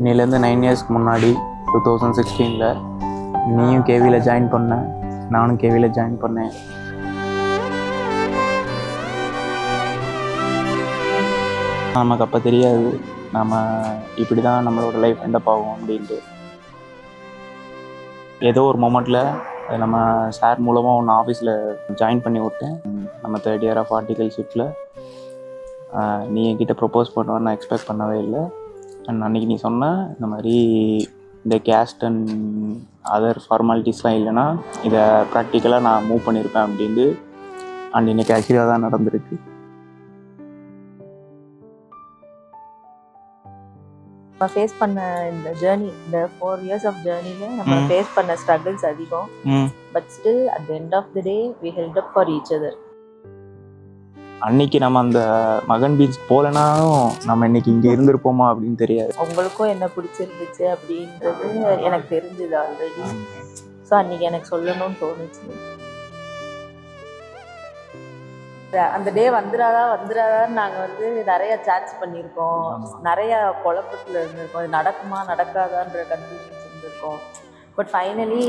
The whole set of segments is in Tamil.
இன்னிலேருந்து 9 இயர்ஸ்க்கு முன்னாடி 2016 நீயும் கேவியில் ஜாயின் பண்ண, நானும் கேவியில் ஜாயின் பண்ணேன். நமக்கு அப்போ தெரியாது நம்ம இப்படி தான் நம்மளோட லைஃப் எண்டப் ஆகும் அப்படின்ட்டு. ஏதோ ஒரு மொமெண்ட்டில் நம்ம சார் மூலமாக ஒன்று ஆஃபீஸில் ஜாயின் பண்ணி விட்டேன். நம்ம 3rd இயர் ஆஃப் ஹார்டிகல்ஷிப்பில் நீ என்கிட்ட ப்ரப்போஸ் பண்ணுவேன்னு நான் எக்ஸ்பெக்ட் பண்ணவே இல்லை. அண்ட் அன்றைக்கி நீ சொன்ன இந்த மாதிரி இந்த கேஸ்ட் அண்ட் அதர் ஃபார்மாலிட்டிஸ்லாம் இல்லைன்னா இதை ப்ராக்டிக்கலாக நான் மூவ் பண்ணியிருப்பேன் அப்படின்னு. அண்ட் இன்றைக்கி ஆக்சுவலாக தான் நடந்திருக்கு. நம்ம ஃபேஸ் பண்ண இந்த ஜேர்னி, இந்த 4 years ஆஃப் ஜேர்னியில் நம்ம ஃபேஸ் பண்ண ஸ்ட்ரகிள்ஸ் அதிகம். But still at the end of the day we held up for each other. அன்னைக்கு நம்ம அந்த மகன் பீச் போகலனாலும் நம்ம இன்னைக்கு இங்கே இருந்திருப்போமா அப்படின்னு தெரியாது. உங்களுக்கும் என்ன பிடிச்சிருந்துச்சு அப்படின்றது எனக்கு தெரிஞ்சது ஆல்ரெடி. ஸோ அன்னைக்கு எனக்கு சொல்லணும்னு தோணுச்சு. அந்த டே வந்துடாதான்னு நாங்கள் நிறைய சாட்ஸ் பண்ணியிருக்கோம், நிறைய குழப்பத்தில் இருந்திருக்கோம். இது நடக்குமா நடக்காதான்ற கன்ஃபியூஷன்ஸ் இருந்திருக்கோம். பட் ஃபைனலி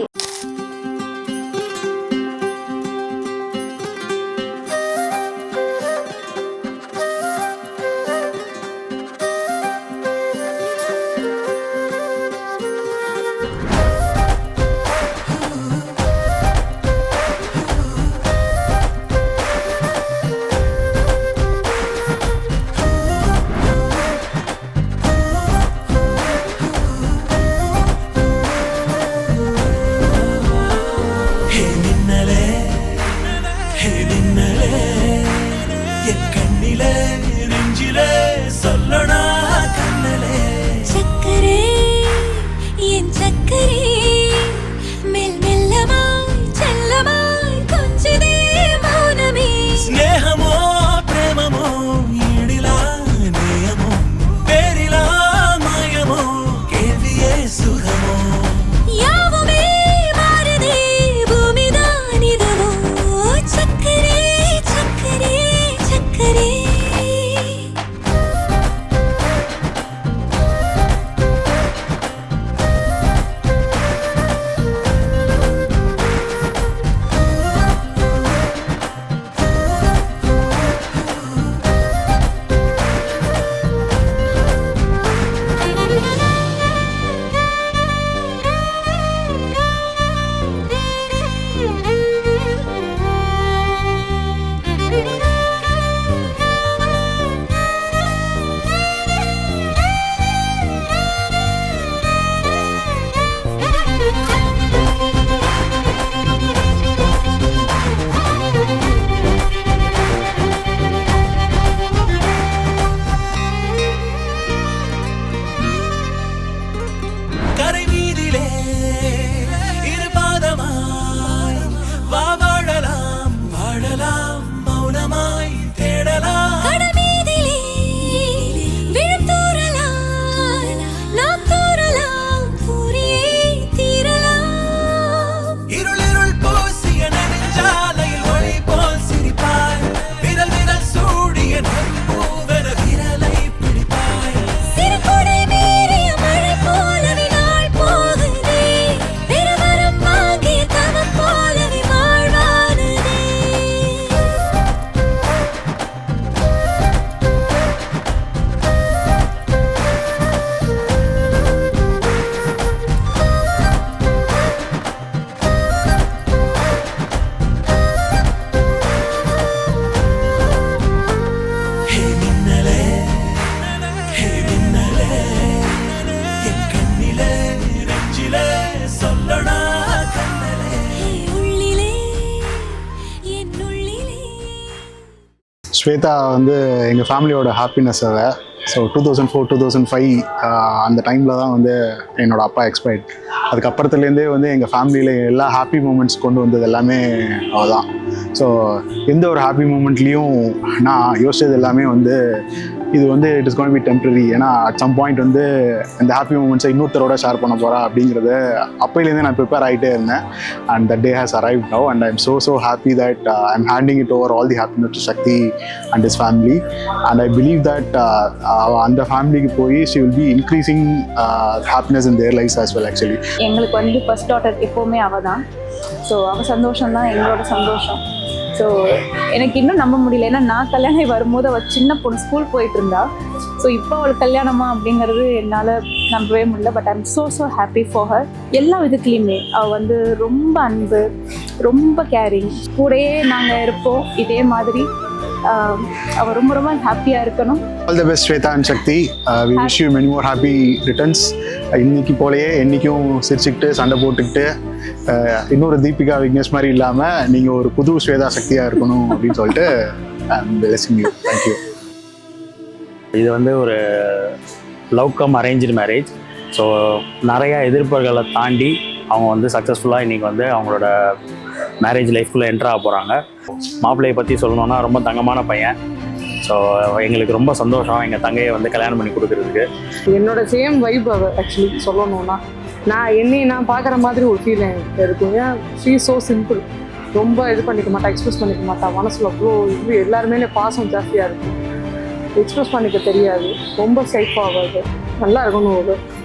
ஸ்வேதா எங்கள் ஃபேமிலியோட ஹாப்பினஸ் அதை. ஸோ 2004-2005 அந்த டைமில் தான் என்னோடய அப்பா எக்ஸ்பயர்ட். அதுக்கப்புறத்துலேருந்தே எங்கள் ஃபேமிலியில் எல்லா ஹாப்பி மூமெண்ட்ஸ் கொண்டு வந்தது எல்லாமே அவள் தான். ஸோ எந்த ஒரு ஹாப்பி மூமெண்ட்லேயும் நான் யோசிச்சது எல்லாமே இது வந்து it is going be temporary, ஏன்னா அட் சம் பாயிண்ட் வந்து இந்த ஹாப்பி மூமெண்ட்ஸை இன்னொருத்தரோட ஷேர் பண்ண போகிறா அப்படிங்கிறத அப்போலேருந்தே நான் ப்ரிப்பேர் ஆகிட்டே இருந்தேன். And that day has arrive now and I am so happy that I'm handing it over all the happiness to Shakti and his family, and I believe that அந்த ஃபேமிலிக்கு போய் she will be increasing happiness in their lives as well actually. எங்களுக்கு வந்து ஃபர்ஸ்ட் டாட்டர் எப்போவுமே அவள் தான். ஸோ அவள் சந்தோஷம் தான் எங்களோட சந்தோஷம். ஸோ எனக்கு இன்னும் நம்ப முடியல, ஏன்னா நான் கல்யாணம் வரும்போது அவள் சின்ன பொண்ணு ஸ்கூல் போயிட்டு இருந்தா. ஸோ இப்போ அவளுக்கு கல்யாணமா அப்படிங்கிறது என்னால் நம்பவே முடியல. But I'm so happy for her. எல்லா விதத்துலேயுமே அவள் வந்து ரொம்ப அன்பு, ரொம்ப கேரிங், கூடயே நாங்கள் இருப்போம். இதே மாதிரி அவள் ரொம்ப ரொம்ப ஹாப்பியாக இருக்கணும். All the best Shweta and Shakthi. We wish you many more happy returns. இன்னைக்கு போலயே என்றைக்கும் சிரிச்சுக்கிட்டு சண்டை போட்டுக்கிட்டு இன்னொரு தீபிகா விக்னேஷ் மாதிரி இல்லாமல் நீங்கள் ஒரு புது ஸ்வேதா சக்தியாக இருக்கணும் அப்படின்னு சொல்லிட்டு blessing you. Thank you. இது வந்து ஒரு love cum arrange marriage. So நிறையா எதிர்ப்புகளை தாண்டி அவங்க வந்து சக்ஸஸ்ஃபுல்லாக இன்றைக்கி வந்து அவங்களோட மேரேஜ் லைஃப்குள்ளே என்ட்ரு ஆக போகிறாங்க. மாப்பிள்ளையை பற்றி சொல்லணுன்னா ரொம்ப தங்கமான பையன். ஸோ எங்களுக்கு ரொம்ப சந்தோஷம் எங்கள் தங்கையை வந்து கல்யாணம் பண்ணி கொடுக்குறதுக்கு. என்னோட சேம் வைப் அவள் ஆக்சுவலி சொல்லணும்னா நான் பார்க்குற மாதிரி ஒரு ஃபீல் எனக்கு இருக்கும். ஏன் ஷீ ஸோ சிம்பிள், ரொம்ப இது பண்ணிக்க மாட்டா, எக்ஸ்பிரஸ் பண்ணிக்க மாட்டா. மனசில் அவ்வளோ இது எல்லாருமே பாசம் ஜாஸ்தியாக இருக்கும், எக்ஸ்பிரஸ் பண்ணிக்க தெரியாது, ரொம்ப சேஃபாக ஆகாது. நல்லா இருக்கணும்,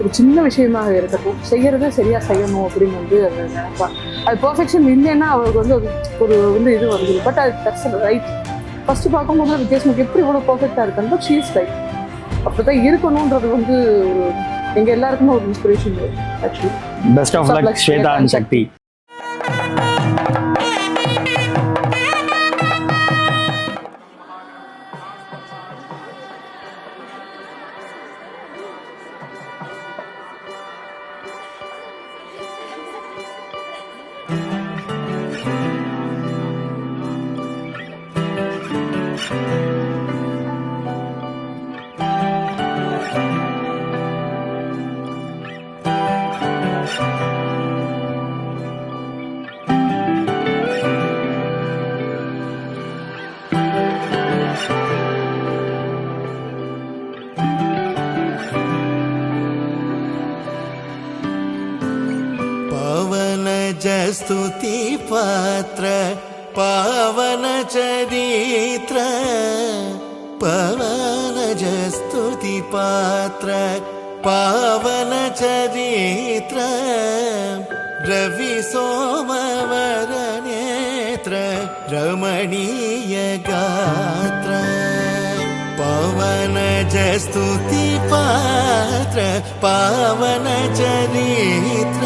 ஒரு சின்ன விஷயமாக இருக்கட்டும் செய்கிறத சரியாக செய்யணும் அப்படின்னு வந்து அதை நினைப்பாள். அது பர்ஃபெக்ஷன் இல்லைன்னா அவளுக்கு வந்து ஒரு வந்து இது வருது. பட் அது தட்ஸ் ரைட். ஃபஸ்ட்டு பார்க்கும்போது வித்தியாசம் எப்படி இவ்வளோ பர்ஃபெக்டாக இருக்குன்னு பட் ஷீ இஸ் ரைட். அப்படி தான் இருக்கணுன்றது வந்து ஒரு எங்கள் எல்லாருக்குமே ஒரு inspiration actually. Best of luck Shweta and Shakti. स्तुति पात्र पावन चरित्र पवन स्तुति पात्र पावन चरित्र रवि सोमवर नेत्र रमणीय गात्र पवन स्तुति पात्र पावन चरित्र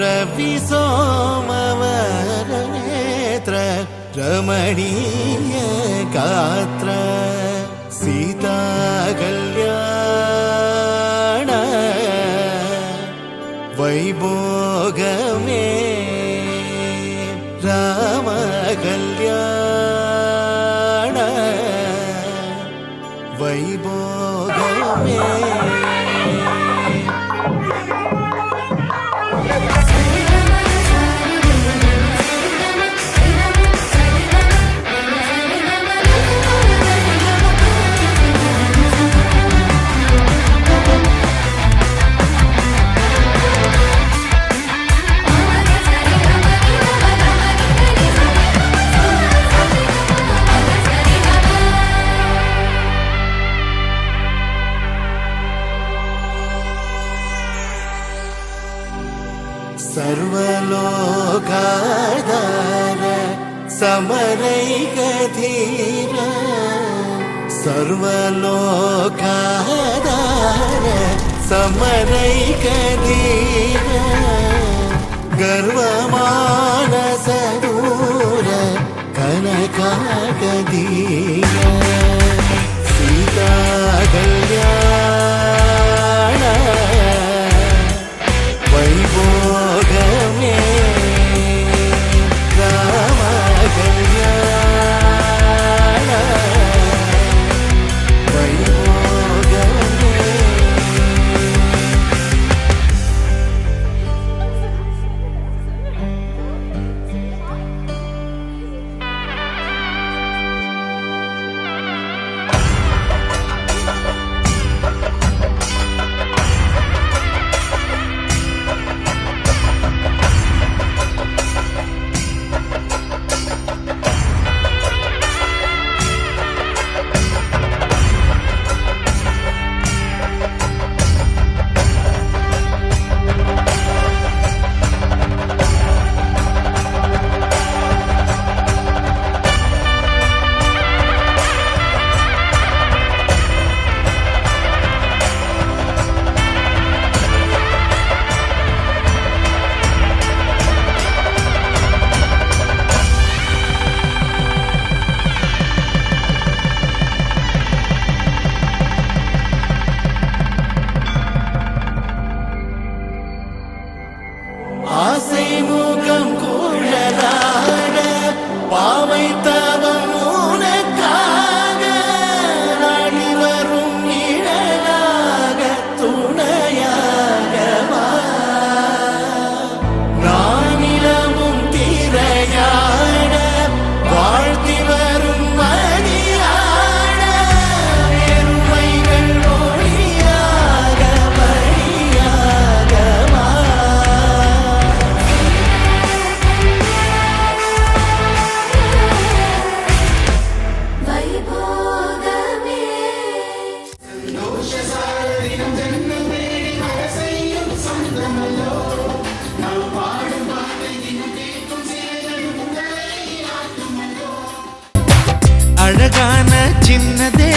रवि सोमवर नेत्र रमणीय गात्र सीता कल्याण वैभोगमे राम कल्याण वैभोगमे सर्वलोकाधार समरैकधीर सर्वलोकाधार समरैकधीर गर्वमानसदूर कनकागधीर सीता कल्याण वैभोगमे राम कल्याण वैभोगमे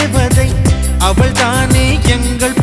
தேவதை அவள் தானே எங்கள்